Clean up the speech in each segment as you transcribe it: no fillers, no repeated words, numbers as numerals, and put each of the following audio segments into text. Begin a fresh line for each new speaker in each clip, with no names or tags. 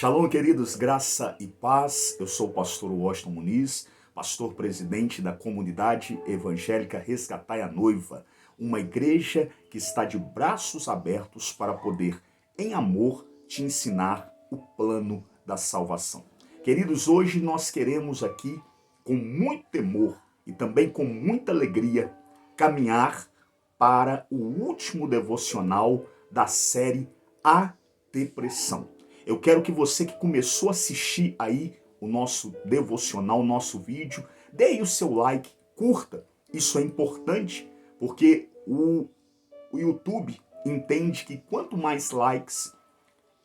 Shalom, queridos, graça e paz. Eu sou o pastor Washington Muniz, pastor presidente da comunidade evangélica Resgatai a Noiva, uma igreja que está de braços abertos para poder, em amor, te ensinar o plano da salvação. Queridos, hoje nós queremos aqui, com muito temor e também com muita alegria, caminhar para o último devocional da série A Depressão. Eu quero que você que começou a assistir aí o nosso devocional, o nosso vídeo, dê aí o seu like, curta. Isso é importante porque o YouTube entende que quanto mais likes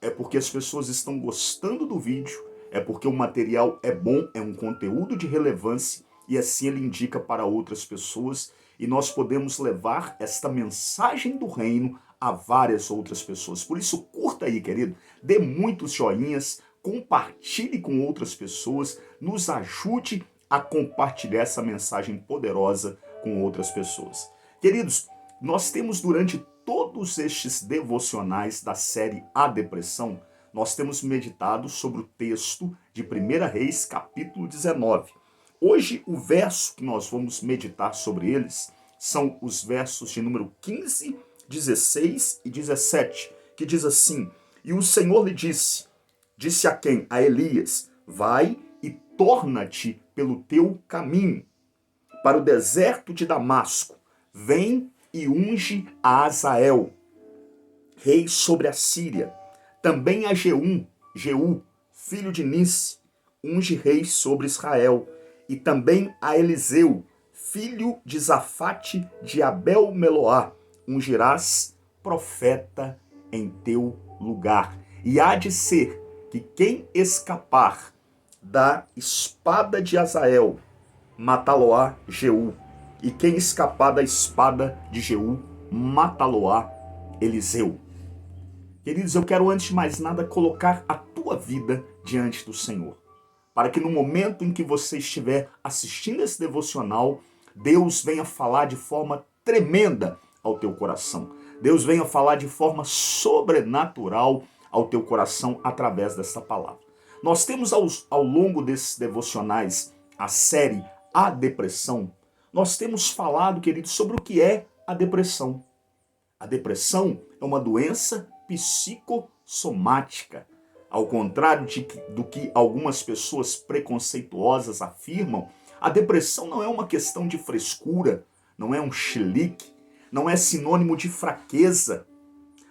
é porque as pessoas estão gostando do vídeo, é porque o material é bom, é um conteúdo de relevância e assim ele indica para outras pessoas e nós podemos levar esta mensagem do reino a várias outras pessoas. Por isso, curta aí, querido, dê muitos joinhas, compartilhe com outras pessoas, nos ajude a compartilhar essa mensagem poderosa com outras pessoas. Queridos, nós temos durante todos estes devocionais da série A Depressão, nós temos meditado sobre o texto de 1 Reis, capítulo 19. Hoje, o verso que nós vamos meditar sobre eles são os versos de número 15, 16 e 17, que diz assim: E o Senhor lhe disse a quem? A Elias: Vai e torna-te pelo teu caminho para o deserto de Damasco. Vem e unge a Azael, rei sobre a Síria. Também a Jeú, filho de Nice, unge rei sobre Israel. E também a Eliseu, filho de Zafate de Abel-Meloá, ungirás profeta em teu lugar. E há de ser que quem escapar da espada de Azael, matá-lo-á Jeú. E quem escapar da espada de Jeú, matá-lo-á Eliseu. Queridos, eu quero antes de mais nada colocar a tua vida diante do Senhor. Para que no momento em que você estiver assistindo esse devocional, Deus venha falar de forma tremenda ao teu coração. Deus venha falar de forma sobrenatural ao teu coração através dessa palavra. Nós temos ao longo desses devocionais a série A Depressão. Nós temos falado, queridos, sobre o que é a depressão. A depressão é uma doença psicossomática. Ao contrário do que algumas pessoas preconceituosas afirmam, a depressão não é uma questão de frescura, não é um chilique, não é sinônimo de fraqueza.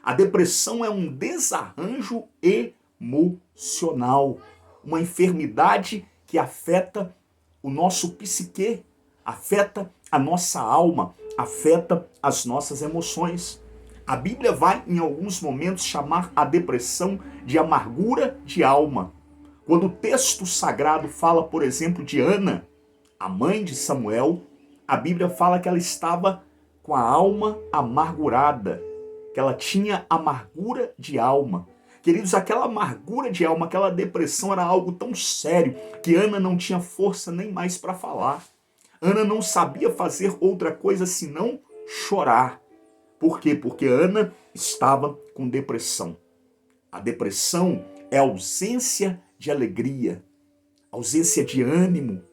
A depressão é um desarranjo emocional, uma enfermidade que afeta o nosso psique, afeta a nossa alma, afeta as nossas emoções. A Bíblia vai, em alguns momentos, chamar a depressão de amargura de alma. Quando o texto sagrado fala, por exemplo, de Ana, a mãe de Samuel, a Bíblia fala que ela estava com a alma amargurada, que ela tinha amargura de alma. Queridos, aquela amargura de alma, aquela depressão era algo tão sério que Ana não tinha força nem mais para falar. Ana não sabia fazer outra coisa senão chorar. Por quê? Porque Ana estava com depressão. A depressão é ausência de alegria, ausência de ânimo,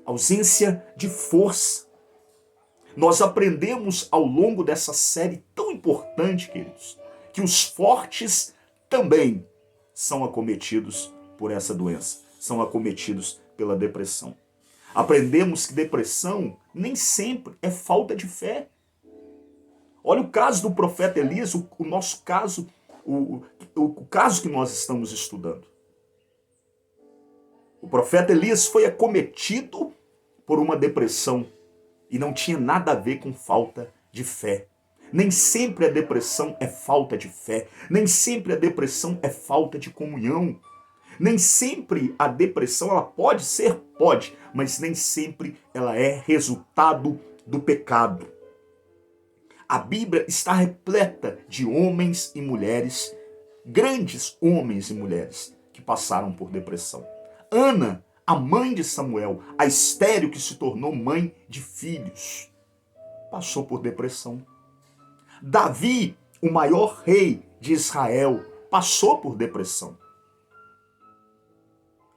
ausência de força. Nós aprendemos ao longo dessa série tão importante, queridos, que os fortes também são acometidos por essa doença, são acometidos pela depressão. Aprendemos que depressão nem sempre é falta de fé. Olha o caso do profeta Elias, o nosso caso, o caso que nós estamos estudando. O profeta Elias foi acometido por uma depressão e não tinha nada a ver com falta de fé. Nem sempre a depressão é falta de fé, nem sempre a depressão é falta de comunhão. Nem sempre a depressão, ela pode ser, pode, mas nem sempre ela é resultado do pecado. A Bíblia está repleta de homens e mulheres, grandes homens e mulheres, que passaram por depressão. Ana, a mãe de Samuel, a estéril que se tornou mãe de filhos, passou por depressão. Davi, o maior rei de Israel, passou por depressão.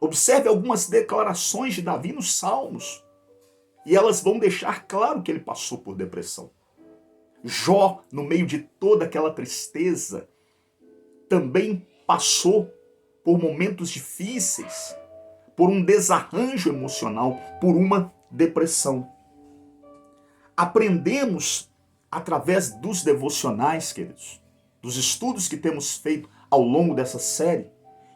Observe algumas declarações de Davi nos Salmos, e elas vão deixar claro que ele passou por depressão. Jó, no meio de toda aquela tristeza, também passou por momentos difíceis, por um desarranjo emocional, por uma depressão. Aprendemos através dos devocionais, queridos, dos estudos que temos feito ao longo dessa série,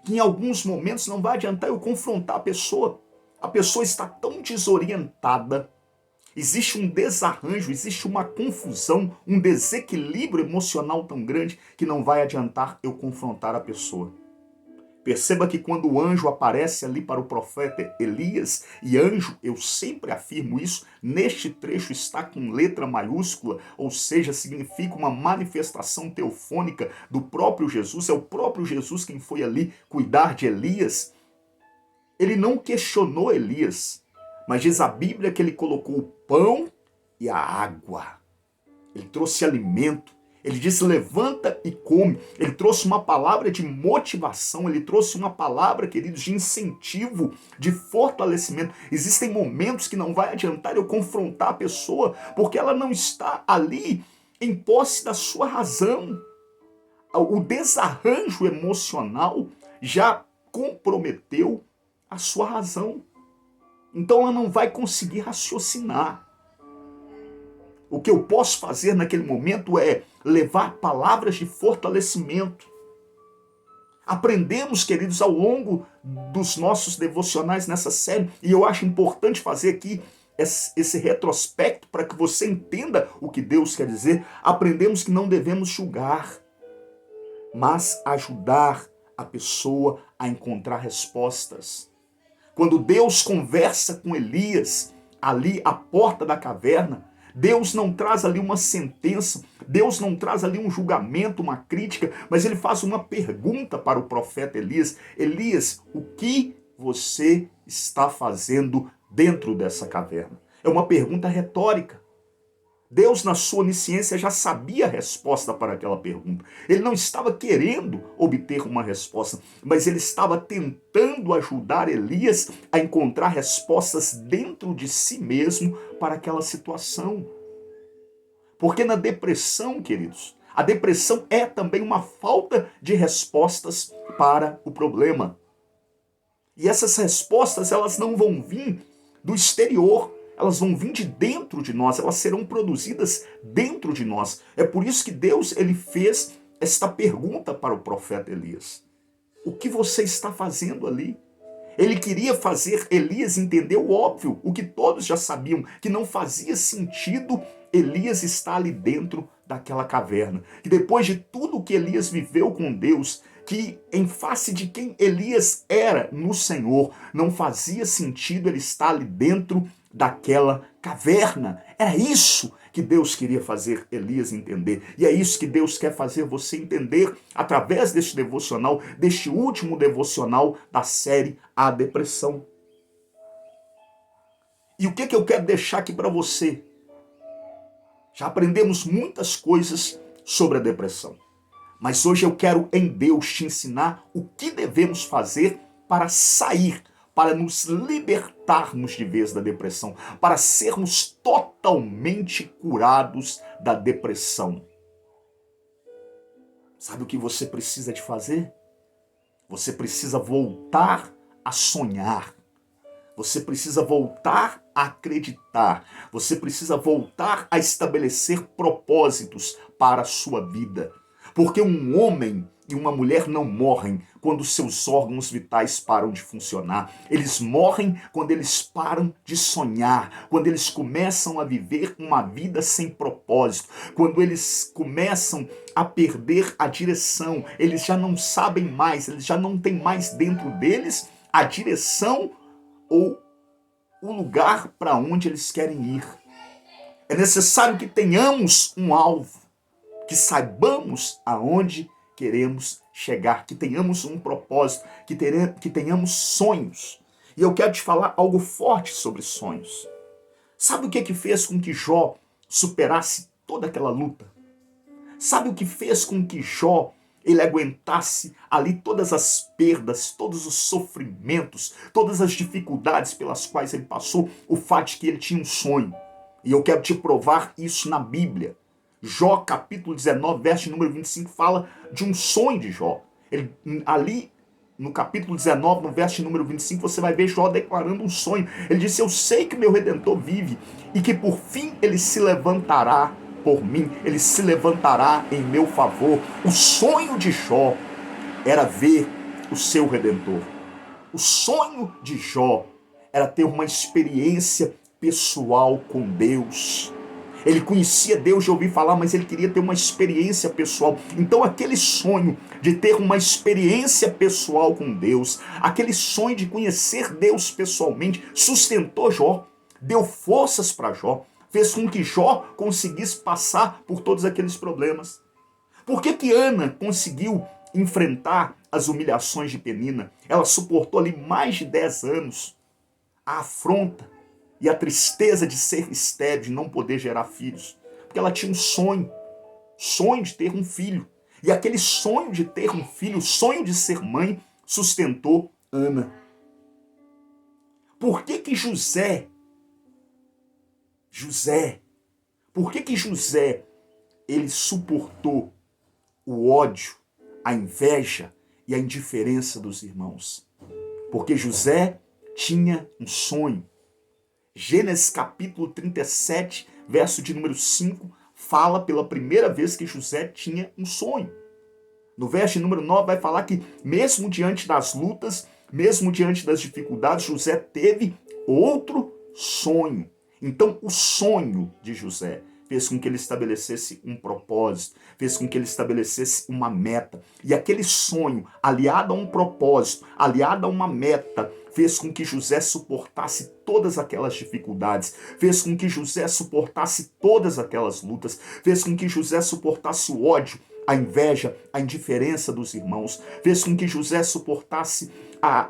que em alguns momentos não vai adiantar eu confrontar a pessoa. A pessoa está tão desorientada, existe um desarranjo, existe uma confusão, um desequilíbrio emocional tão grande que não vai adiantar eu confrontar a pessoa. Perceba que quando o anjo aparece ali para o profeta Elias, e anjo, eu sempre afirmo isso, neste trecho está com letra maiúscula, ou seja, significa uma manifestação teofônica do próprio Jesus, é o próprio Jesus quem foi ali cuidar de Elias. Ele não questionou Elias, mas diz a Bíblia que ele colocou o pão e a água. Ele trouxe alimento. Ele disse, levanta e come. Ele trouxe uma palavra de motivação, ele trouxe uma palavra, queridos, de incentivo, de fortalecimento. Existem momentos que não vai adiantar eu confrontar a pessoa, porque ela não está ali em posse da sua razão. O desarranjo emocional já comprometeu a sua razão. Então ela não vai conseguir raciocinar. O que eu posso fazer naquele momento é levar palavras de fortalecimento. Aprendemos, queridos, ao longo dos nossos devocionais nessa série, e eu acho importante fazer aqui esse retrospecto para que você entenda o que Deus quer dizer. Aprendemos que não devemos julgar, mas ajudar a pessoa a encontrar respostas. Quando Deus conversa com Elias, ali à porta da caverna, Deus não traz ali uma sentença, Deus não traz ali um julgamento, uma crítica, mas ele faz uma pergunta para o profeta Elias. Elias, o que você está fazendo dentro dessa caverna? É uma pergunta retórica. Deus, na sua onisciência, já sabia a resposta para aquela pergunta. Ele não estava querendo obter uma resposta, mas ele estava tentando ajudar Elias a encontrar respostas dentro de si mesmo para aquela situação. Porque na depressão, queridos, a depressão é também uma falta de respostas para o problema. E essas respostas, elas não vão vir do exterior, elas vão vir de dentro de nós, elas serão produzidas dentro de nós. É por isso que Deus ele fez esta pergunta para o profeta Elias. O que você está fazendo ali? Ele queria fazer Elias entender o óbvio, o que todos já sabiam, que não fazia sentido Elias estar ali dentro daquela caverna. Que depois de tudo que Elias viveu com Deus, que em face de quem Elias era no Senhor, não fazia sentido ele estar ali dentro daquela caverna. Era isso que Deus queria fazer Elias entender. E é isso que Deus quer fazer você entender através deste devocional, deste último devocional da série A Depressão. E o que eu quero deixar aqui para você? Já aprendemos muitas coisas sobre a depressão. Mas hoje eu quero em Deus te ensinar o que devemos fazer para sair, para nos libertarmos de vez da depressão, para sermos totalmente curados da depressão. Sabe o que você precisa de fazer? Você precisa voltar a sonhar. Você precisa voltar a acreditar. Você precisa voltar a estabelecer propósitos para a sua vida. Porque um homem e uma mulher não morrem quando seus órgãos vitais param de funcionar. Eles morrem quando eles param de sonhar, quando eles começam a viver uma vida sem propósito, quando eles começam a perder a direção. Eles já não sabem mais, eles já não têm mais dentro deles a direção ou o lugar para onde eles querem ir. É necessário que tenhamos um alvo, que saibamos aonde queremos chegar, que tenhamos um propósito, que tenhamos sonhos. E eu quero te falar algo forte sobre sonhos. Sabe o que fez com que Jó superasse toda aquela luta? Sabe o que fez com que Jó ele aguentasse ali todas as perdas, todos os sofrimentos, todas as dificuldades pelas quais ele passou, o fato de que ele tinha um sonho. E eu quero te provar isso na Bíblia. Jó capítulo 19, verso número 25, fala de um sonho de Jó. Ali no capítulo 19, no verso número 25, você vai ver Jó declarando um sonho. Ele disse: eu sei que meu Redentor vive e que por fim ele se levantará por mim, ele se levantará em meu favor. O sonho de Jó era ver o seu Redentor. O sonho de Jó era ter uma experiência pessoal com Deus. Ele conhecia Deus de ouvir falar, mas ele queria ter uma experiência pessoal. Então aquele sonho de ter uma experiência pessoal com Deus, aquele sonho de conhecer Deus pessoalmente, sustentou Jó, deu forças para Jó, fez com que Jó conseguisse passar por todos aqueles problemas. Por que Ana conseguiu enfrentar as humilhações de Penina? Ela suportou ali mais de 10 anos a afronta e a tristeza de ser estéril, de não poder gerar filhos. Porque ela tinha um sonho de ter um filho. E aquele sonho de ter um filho, o sonho de ser mãe, sustentou Ana. Por que José, por que José, ele suportou o ódio, a inveja e a indiferença dos irmãos? Porque José tinha um sonho. Gênesis capítulo 37, verso de número 5, fala pela primeira vez que José tinha um sonho. No verso de número 9 vai falar que mesmo diante das lutas, mesmo diante das dificuldades, José teve outro sonho. Então o sonho de José fez com que ele estabelecesse um propósito, fez com que ele estabelecesse uma meta. E aquele sonho, aliado a um propósito, aliado a uma meta, fez com que José suportasse todas aquelas dificuldades, fez com que José suportasse todas aquelas lutas, fez com que José suportasse o ódio, a inveja, a indiferença dos irmãos, fez com que José suportasse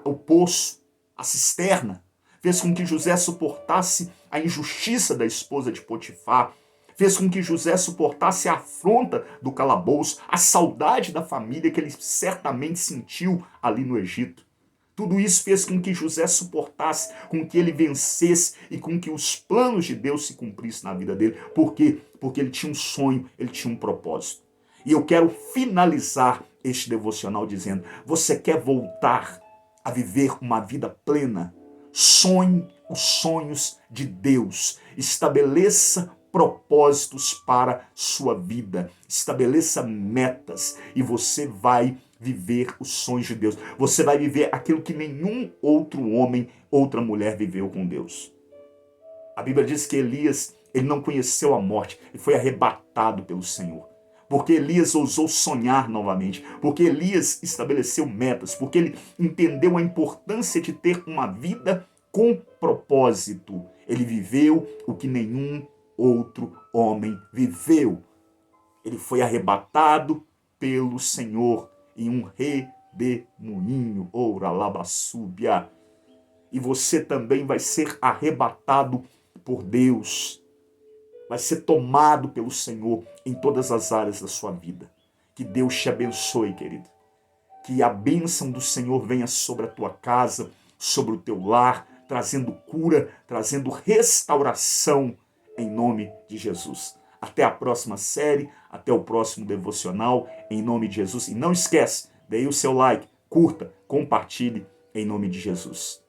o poço, a cisterna, fez com que José suportasse a injustiça da esposa de Potifar, fez com que José suportasse a afronta do calabouço, a saudade da família que ele certamente sentiu ali no Egito. Tudo isso fez com que José suportasse, com que ele vencesse e com que os planos de Deus se cumprissem na vida dele. Por quê? Porque ele tinha um sonho, ele tinha um propósito. E eu quero finalizar este devocional dizendo: você quer voltar a viver uma vida plena? Sonhe os sonhos de Deus. Estabeleça propósitos para sua vida. Estabeleça metas e você vai viver os sonhos de Deus. Você vai viver aquilo que nenhum outro homem, outra mulher viveu com Deus. A Bíblia diz que Elias, ele não conheceu a morte, ele foi arrebatado pelo Senhor. Porque Elias ousou sonhar novamente, porque Elias estabeleceu metas, porque ele entendeu a importância de ter uma vida com propósito. Ele viveu o que nenhum outro homem viveu. Ele foi arrebatado pelo Senhor em um redemoinho, oralabassúbia. E você também vai ser arrebatado por Deus. Vai ser tomado pelo Senhor em todas as áreas da sua vida. Que Deus te abençoe, querido. Que a bênção do Senhor venha sobre a tua casa, sobre o teu lar, trazendo cura, trazendo restauração, em nome de Jesus. Até a próxima série, até o próximo devocional, em nome de Jesus. E não esquece, dê o seu like, curta, compartilhe, em nome de Jesus.